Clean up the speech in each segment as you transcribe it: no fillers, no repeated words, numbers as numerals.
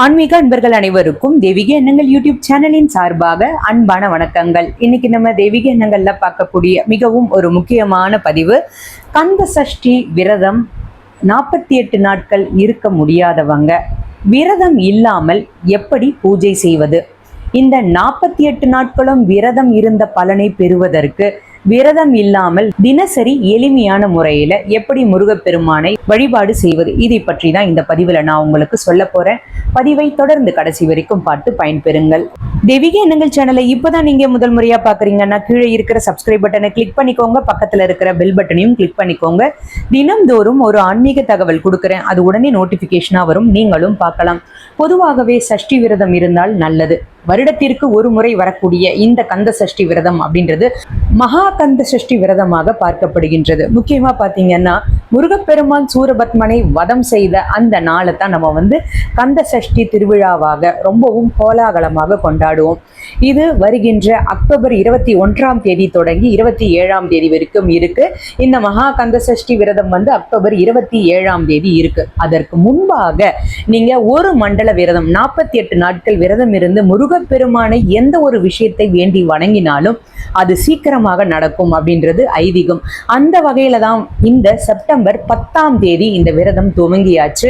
ஆன்மீக அன்பர்கள் அனைவருக்கும் தெய்வீக எண்ணங்கள் யூடியூப் சேனலின் சார்பாக அன்பான வணக்கங்கள். இன்னைக்கு நம்ம தெய்வீக எண்ணங்கள்ல பார்க்கக்கூடிய மிகவும் ஒரு முக்கியமான பதிவு, கந்த சஷ்டி விரதம் 48 நாட்கள் இருக்க முடியாதவங்க விரதம் இல்லாமல் எப்படி பூஜை செய்வது? இந்த 48 நாட்களும் விரதம் இருந்த பலனை பெறுவதற்கு விரதம் இல்லாமல் தினசரி எளிமையான முறையில எப்படி முருகப்பெருமானை வழிபாடு செய்வது, இதை பற்றி தான் இந்த பதிவுல நான் உங்களுக்கு சொல்ல போறேன். பதிவை தொடர்ந்து கடைசி வரைக்கும் பார்த்து பயன்பெறுங்கள். தெய்வீக எண்ணங்கள் சேனலை இப்பதான் நீங்க முதல் முறையா பாக்குறீங்கன்னா கீழே இருக்கிற சப்ஸ்கிரைப் பட்டனை கிளிக் பண்ணிக்கோங்க, பக்கத்துல இருக்கிற பெல் பட்டனையும் கிளிக் பண்ணிக்கோங்க. தினம்தோறும் ஒரு ஆன்மீக தகவல் கொடுக்குறேன், அது உடனே நோட்டிபிகேஷனா வரும், நீங்களும் பார்க்கலாம். பொதுவாகவே சஷ்டி விரதம் இருந்தால் நல்லது. வருடத்திற்கு ஒரு முறை வரக்கூடிய இந்த கந்த சஷ்டி விரதம் அப்படின்றது மகா கந்த சஷ்டி விரதமாக பார்க்கப்படுகின்றது. முக்கியமா பாத்தீங்கன்னா முருகப்பெருமான் சூரபத்மனை வதம் செய்த அந்த நாளை தான் நம்ம கந்த சஷ்டி திருவிழாவாக ரொம்பவும் கோலாகலமாக கொண்டாடுவோம். இது வருகின்ற அக்டோபர் 21ஆம் தேதி தொடங்கி 27ஆம் தேதி வரைக்கும் இருக்கு. இந்த மகா கந்த சஷ்டி விரதம் அக்டோபர் 27ஆம் தேதி இருக்கு. அதற்கு முன்பாக நீங்க ஒரு மண்டல விரதம் 48 நாட்கள் விரதம் இருந்து முருகப்பெருமானை எந்த ஒரு விஷயத்தை வேண்டி வணங்கினாலும் அது சீக்கிரமாக நடக்கும் அப்படின்றது ஐதீகம். அந்த வகையில தான் இந்த செப்டம்பர் 10ஆம் தேதி இந்த விரதம் துவங்கியாச்சு.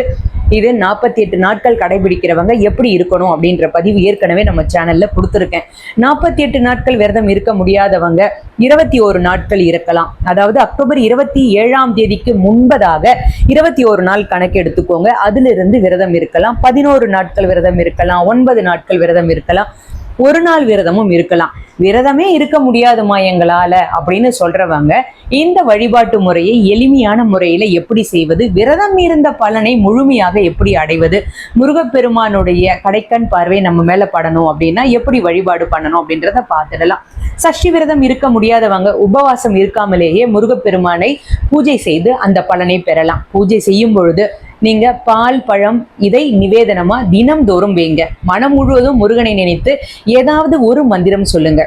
இது 48 நாட்கள் கடைபிடிக்கிறவங்க எப்படி இருக்கணும் அப்படின்ற பதிவு ஏற்கனவே நம்ம சேனல்ல கொடுத்துருக்கேன். 48 நாட்கள் விரதம் இருக்க முடியாதவங்க 21 நாட்கள் இருக்கலாம். அதாவது அக்டோபர் 27ஆம் தேதிக்கு முன்பதாக 21 நாள் கணக்கு எடுத்துக்கோங்க. அதிலிருந்து விரதம் இருக்கலாம். 11 நாட்கள் விரதம் இருக்கலாம், 9 நாட்கள் விரதம் இருக்கலாம், ஒரு நாள் விரதமும் இருக்கலாம். விரதமே இருக்க முடியாதுமா எங்களால அப்படின்னு சொல்றவங்க இந்த வழிபாட்டு முறையை எளிமையான முறையில எப்படி செய்வது, விரதம் இருந்த பலனை முழுமையாக எப்படி அடைவது, முருகப்பெருமானுடைய கடைக்கண் பார்வை நம்ம மேல படணும் அப்படின்னா எப்படி வழிபாடு பண்ணணும் அப்படின்றத பார்த்துடலாம். சஷ்டி விரதம் இருக்க முடியாதவங்க உபவாசம் இருக்காமலேயே முருகப்பெருமானை பூஜை செய்து அந்த பலனை பெறலாம். பூஜை செய்யும் பொழுது நீங்க பால் பழம் இதை நிவேதனமா தினம்தோறும் வைங்க. மனம் முழுவதும் முருகனை நினைத்து ஏதாவது ஒரு மந்திரம் சொல்லுங்க.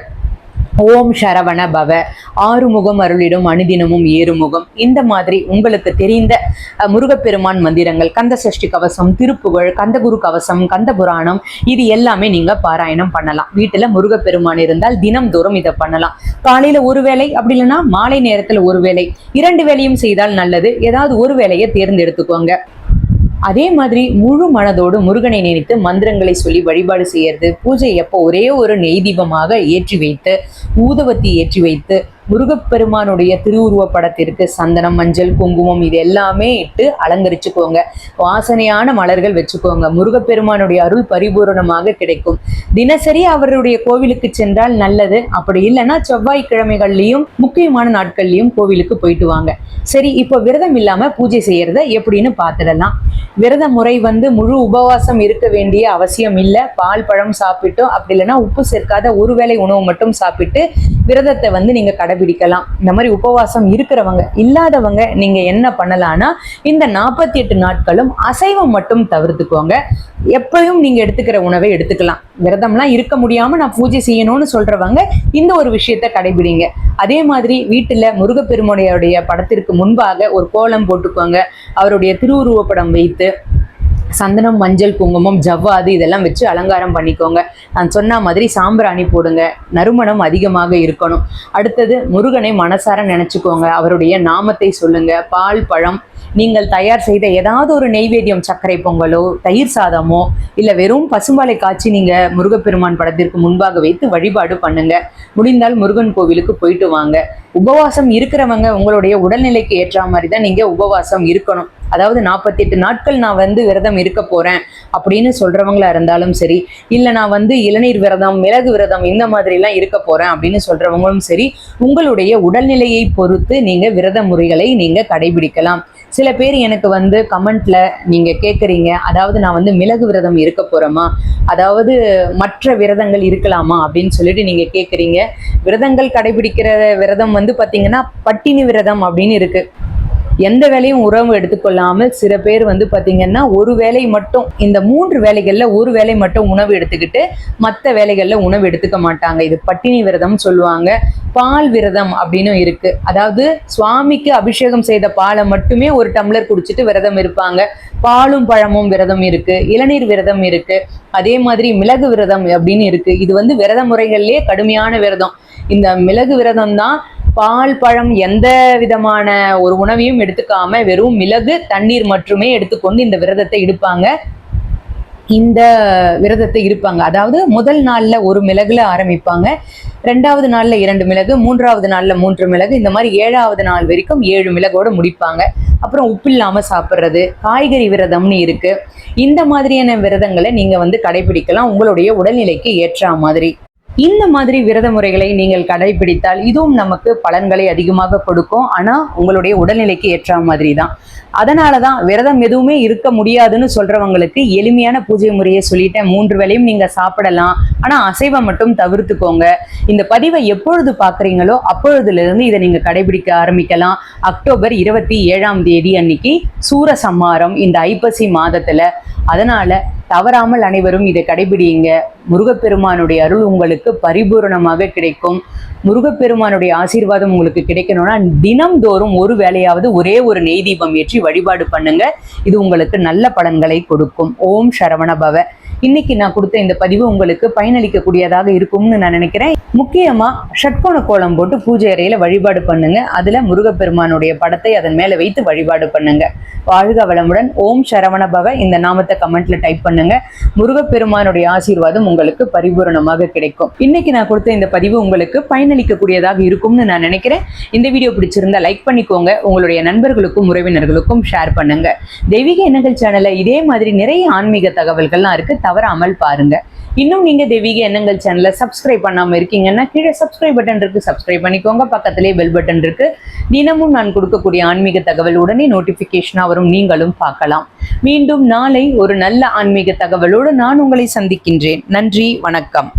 ஓம் சரவண பவ, ஆறுமுகம் அருளிடும் அனுதினமும் ஏறுமுகம், இந்த மாதிரி உங்களுக்கு தெரிந்த முருகப்பெருமான் மந்திரங்கள், கந்த சஷ்டி கவசம், திருப்புகழ், கந்தகுரு கவசம், கந்த புராணம், இது எல்லாமே நீங்க பாராயணம் பண்ணலாம். வீட்டுல முருகப்பெருமான் இருந்தால் தினம்தோறும் இதை பண்ணலாம். காலையில ஒரு வேளை, அப்படி இல்லைன்னா மாலை நேரத்துல ஒரு வேளை, 2 வேளையும் செய்தால் நல்லது. ஏதாவது ஒரு வேளையை தேர்ந்தெடுத்துக்கோங்க. அதே மாதிரி முழு மனதோடு முருகனை நினைத்து மந்திரங்களை சொல்லி வழிபாடு செய்யறது. பூஜை எப்போ ஒரே ஒரு நெய் தீபமாக ஏற்றி வைத்து, ஊதுவத்தி ஏற்றி வைத்து, முருகப்பெருமானுடைய திருவுருவ படத்திற்கு சந்தனம், மஞ்சள், குங்குமம் இது எல்லாமே இட்டு அலங்கரிச்சுக்கோங்க. வாசனையான மலர்கள் வச்சுக்கோங்க. முருகப்பெருமானுடைய அருள் பரிபூரணமாக கிடைக்கும். தினசரி அவருடைய கோவிலுக்கு சென்றால் நல்லது. அப்படி இல்லைன்னா செவ்வாய்க்கிழமைகள்லையும் முக்கியமான நாட்கள்லையும் கோவிலுக்கு போயிட்டு வாங்க. சரி, இப்போ விரதம் இல்லாம பூஜை செய்யறத எப்படின்னு பார்த்துடலாம். விரத முறை முழு உபவாசம் இருக்க வேண்டிய அவசியம் இல்லை. பால் பழம் சாப்பிட்டோம், அப்படி இல்லைன்னா உப்பு சேர்க்காத ஒரு வேளை உணவு மட்டும் சாப்பிட்டு விரதத்தை நீங்க கடைபிடிக்கலாம். இந்த மாதிரி உபவாசம் இருக்கிறவங்க, இல்லாதவங்க நீங்க என்ன பண்ணலாம்னா இந்த 48 நாட்களும் அசைவம் மட்டும் தவிர்த்துக்கோங்க. எப்பயும் நீங்க எடுத்துக்கிற உணவை எடுத்துக்கலாம். விரதம்லாம் இருக்க முடியாம நான் பூஜை செய்யணும்னு சொல்றவங்க இந்த ஒரு விஷயத்த கடைபிடிங்க. அதே மாதிரி வீட்டுல முருகப்பெருமானுடைய படத்திற்கு முன்பாக ஒரு கோலம் போட்டுக்கோங்க. அவருடைய திருவுருவ படம் வைத்து சந்தனம், மஞ்சள், குங்குமம், ஜவ்வாது இதெல்லாம் வச்சு அலங்காரம் பண்ணிக்கோங்க. நான் சொன்ன மாதிரி சாம்பிராணி போடுங்க. நறுமணம் அதிகமாக இருக்கணும். அடுத்தது முருகனை மனசார நினைச்சுக்கோங்க. அவருடைய நாமத்தை சொல்லுங்க. பால் பழம், நீங்கள் தயார் செய்த ஏதாவது ஒரு நெய்வேத்தியம், சர்க்கரை பொங்கலோ தயிர் சாதமோ இல்லை வெறும் பசும்பாலை காய்ச்சி நீங்க முருகப்பெருமான் படத்திற்கு முன்பாக வைத்து வழிபாடு பண்ணுங்க. முடிந்தால் முருகன் கோவிலுக்கு போயிட்டு வாங்க. உபவாசம் இருக்கிறவங்க உங்களுடைய உடல்நிலைக்கு ஏற்ற மாதிரி தான் நீங்க உபவாசம் இருக்கணும். அதாவது 48 நாட்கள் நான் விரதம் இருக்க போறேன் அப்படின்னு சொல்றவங்களா இருந்தாலும் சரி, இல்லை நான் இளநீர் விரதம், மிளகு விரதம் இந்த மாதிரிலாம் இருக்க போறேன் அப்படின்னு சொல்றவங்களும் சரி, உங்களுடைய உடல்நிலையை பொறுத்து நீங்க விரத முறைகளை நீங்க கடைபிடிக்கலாம். சில பேர் எனக்கு கமெண்ட்ல நீங்க கேட்குறீங்க, அதாவது நான் மிளகு விரதம் இருக்க போறேமா, அதாவது மற்ற விரதங்கள் இருக்கலாமா அப்படின்னு சொல்லிட்டு நீங்க கேட்குறீங்க. விரதங்கள் கடைபிடிக்கிற விரதம் பார்த்தீங்கன்னா பட்டினி விரதம் அப்படின்னு இருக்கு. எந்த வேலையும் உணவு எடுத்துக்கொள்ளாமல் சில பேர் வந்து பார்த்தீங்கன்னா ஒரு வேலை மட்டும், இந்த 3 வேலைகள்ல ஒரு வேலை மட்டும் உணவு எடுத்துக்கிட்டு மற்ற வேலைகள்ல உணவு எடுத்துக்க மாட்டாங்க. இது பட்டினி விரதம் சொல்லுவாங்க. பால் விரதம் அப்படின்னு இருக்கு. அதாவது சுவாமிக்கு அபிஷேகம் செய்த பாலை மட்டுமே ஒரு டம்ளர் குடிச்சிட்டு விரதம் இருப்பாங்க. பாலும் பழமும் விரதம் இருக்கு, இளநீர் விரதம் இருக்கு, அதே மாதிரி மிளகு விரதம் அப்படின்னு இருக்கு. இது வந்து விரத முறைகள்லயே கடுமையான விரதம். இந்த மிளகு விரதம் தான் பால் பழம் எந்த விதமான ஒரு உணவையும் எடுத்துக்காம வெறும் மிளகு தண்ணீர் மட்டுமே எடுத்துக்கொண்டு இந்த விரதத்தை இருப்பாங்க. அதாவது முதல் நாள்ல ஒரு மிளகுல ஆரம்பிப்பாங்க, 2வது நாள்ல 2 மிளகு, 3வது நாள்ல 3 மிளகு, இந்த மாதிரி 7வது நாள் வரைக்கும் 7 மிளகோட முடிப்பாங்க. அப்புறம் உப்பு இல்லாம சாப்பிட்றது, காய்கறி விரதம்னு இருக்கு. இந்த மாதிரியான விரதங்களை நீங்க வந்து கடைபிடிக்கலாம் உங்களுடைய உடல்நிலைக்கு ஏற்ற மாதிரி. இந்த மாதிரி விரத முறைகளை நீங்கள் கடைபிடித்தால் இதுவும் நமக்கு பலன்களை அதிகமாக கொடுக்கும். ஆனா உங்களுடைய உடல்நிலைக்கு ஏற்ற மாதிரி தான். அதனாலதான் விரதம் எதுவுமே இருக்க முடியாதுன்னு சொல்றவங்களுக்கு எளிமையான பூஜை முறையை சொல்லிட்டேன். 3 வேளையும் நீங்க சாப்பிடலாம், ஆனா அசைவம் மட்டும் தவிர்த்துக்கோங்க. இந்த பதிவை எப்பொழுது பாக்குறீங்களோ அப்பொழுதுல இருந்து இதை நீங்க கடைபிடிக்க ஆரம்பிக்கலாம். அக்டோபர் 27ஆம் தேதி அன்னைக்கு சூரசம்ஹாரம் இந்த ஐப்பசி மாதத்துல. அதனால தவறாமல் அனைவரும் இதை கடைபிடிங்க. முருகப்பெருமானுடைய அருள் உங்களுக்கு பரிபூரணமாக கிடைக்கும். முருகப்பெருமானுடைய ஆசீர்வாதம் உங்களுக்கு கிடைக்கணும்னா தினம்தோறும் ஒரு வேளையாவது ஒரே ஒரு நெய் தீபம் ஏற்றி வழிபாடு பண்ணுங்க. இது உங்களுக்கு நல்ல பலன்களை கொடுக்கும். ஓம் சரவண பவ. இன்னைக்கு நான் கொடுத்த இந்த பதிவு உங்களுக்கு பயனளிக்கக்கூடியதாக இருக்கும்னு நான் நினைக்கிறேன். முக்கியமா ஷட்கோண கோலம் போட்டு பூஜை அறையில வழிபாடு பண்ணுங்க. அதுல முருகப்பெருமானுடைய படத்தை அதன் மேல வைத்து வழிபாடு பண்ணுங்க. வாழ்க வளமுடன். ஓம் சரவண பவ இந்த நாமத்தை கமெண்ட்ல டைப் பண்ணுங்க. முருகப்பெருமானுடைய ஆசீர்வாதம் உங்களுக்கு பரிபூரணமாக கிடைக்கும். இன்னைக்கு நான் கொடுத்த இந்த பதிவு உங்களுக்கு பயனளிக்கக்கூடியதாக இருக்கும்னு நான் நினைக்கிறேன். இந்த வீடியோ பிடிச்சிருந்தா லைக் பண்ணிக்கோங்க. உங்களுடைய நண்பர்களுக்கும் உறவினர்களுக்கும் ஷேர் பண்ணுங்க. தெய்வீக எண்ணங்கள் சேனல்ல இதே மாதிரி நிறைய ஆன்மீக தகவல்கள்லாம் இருக்கு, தவறாமல் பாருங்க. இன்னும் நீங்க தெய்வீக எண்ணங்கள் சேனலை சப்ஸ்கிரைப் பண்ணாம இருக்கீங்கன்னா கீழே சப்ஸ்கிரைப் பட்டன் இருக்கு, சப்ஸ்கிரைப் பண்ணிக்கோங்க. பக்கத்திலே பெல் பட்டன் இருக்கு. தினமும் நான் கொடுக்கக்கூடிய ஆன்மீக தகவல் உடனே நோட்டிபிகேஷனா வரும், நீங்களும் பார்க்கலாம். மீண்டும் நாளை ஒரு நல்ல ஆன்மீக தகவலோடு நான் உங்களை சந்திக்கின்றேன். நன்றி, வணக்கம்.